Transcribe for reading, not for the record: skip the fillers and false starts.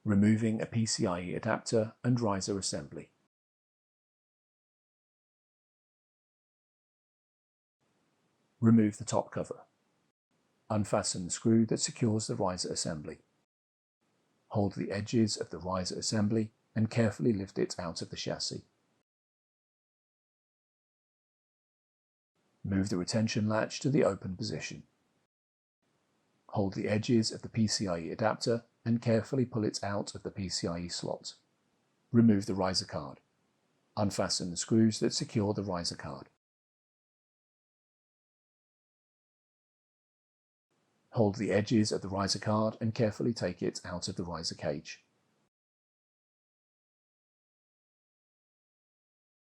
removing a PCIe adapter and riser assembly. Remove the top cover. Unfasten the screw that secures the riser assembly. Hold the edges of the riser assembly and carefully lift it out of the chassis. Move the retention latch to the open position. Hold the edges of the PCIe adapter and carefully pull it out of the PCIe slot. Remove the riser card. Unfasten the screws that secure the riser card. Hold the edges of the riser card and carefully take it out of the riser cage.